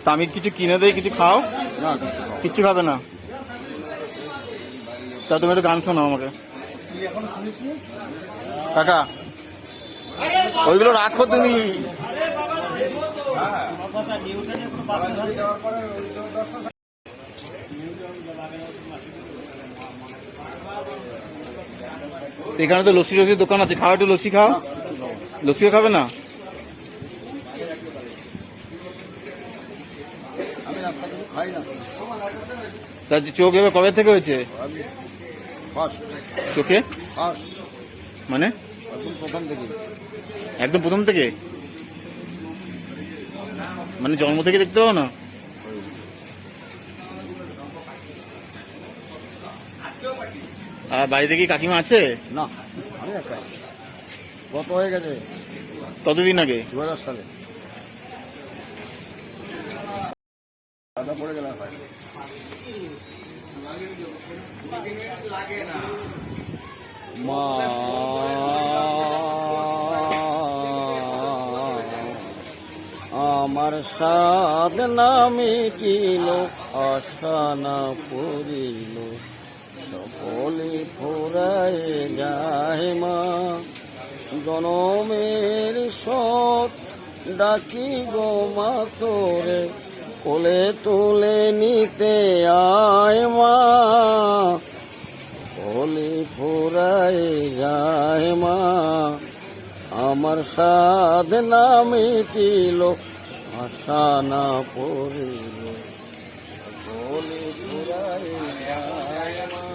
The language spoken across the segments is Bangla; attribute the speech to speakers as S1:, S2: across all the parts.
S1: তা আমি কিছু কিনে দেই, কিছু খাও?
S2: না
S1: কিচ্ছু খাবে না? তা তুমি একটু গান শোনাও আমাকে। কাকা ওইগুলো রাখো তুমি। এখানে তো লস্যি টস্যির দোকান আছে, খাও একটু লস্যি খাও। লস্যিও খাবে না?
S2: আমি রাস্তা কিছু খাই না।
S1: তা চোখ এবার কবে থেকে হয়েছে?
S2: আমি
S1: চোখে মানে
S2: প্রথম থেকে।
S1: একদম প্রথম থেকে? মানে জন্ম থেকে দেখতে পাবো না? আর বাড়িতে কি কাকিমা আছে?
S2: না আমি একাই। কত হয়ে গেছে?
S1: কতদিন আগে?
S2: 2000 সালে। দাদা পড়ে গেলাম ভাই। মা আমার সাধ নামে কিল, আশা না পড়িল, সকলে ফুরায় যায় মা। জনমের সৎ ডাকি গো মা তোরে, কোলে তুলে নিতে আয় মা। কোলে ফুরায় যায় মা, আমার সাধ নামে কিল, আশা না পড়িল, কোলে ফুরায় যায় মা।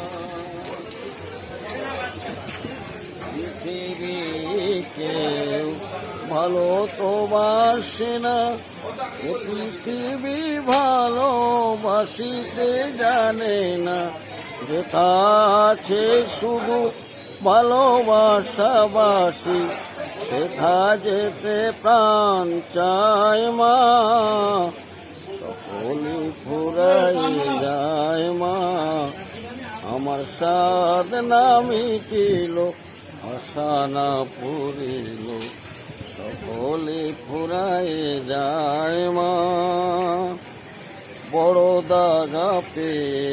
S2: পৃথিবী কেউ ভালো তো বাসে না, পৃথিবী ভালোবাসিতে জানে না। যেথা আছে শুধু ভালোবাসাবাসি, সেথা যেতে প্রাণ চায় মা। সকলে ফুরাই যায় মা, আমার সাধ না মিটিল, আশা না পড়িল, সকলে ফুরাই যায় মা। বড় দাগা পেয়ে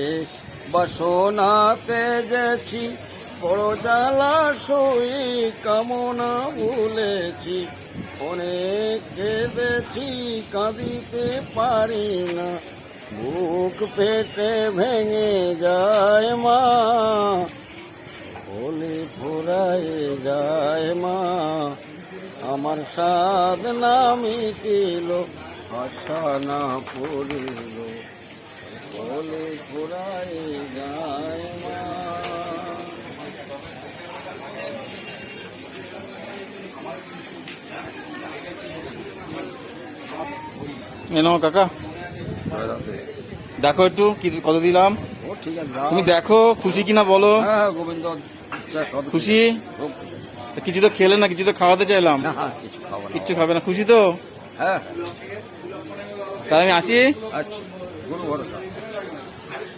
S2: বাসনাতে যেছি, বড় জ্বালা সই কামনা ভুলেছি। অনেক কেঁদেছি কাঁদিতে পারি না, বুক পেটে ভেঙে যায় মা। সকলে ফুরাই যায় মা, আমার সাধ না মিটিল, আশা না পড়িল, সকলে ফুরাই যায় মা।
S1: এনো কাকা দেখো একটু কত দিলাম।
S2: ও ঠিক আছে,
S1: তুমি দেখো খুশি কিনা বলো।
S2: হ্যাঁ গোবিন্দ
S1: খুশি? কিছু তো খেলে না, কিছু তো খাওয়াতে চাইলাম। কিচ্ছু খাবে না? খুশি তো?
S2: হ্যাঁ
S1: তাহলে আমি আসি।
S2: আচ্ছা, গুরু ভরসা।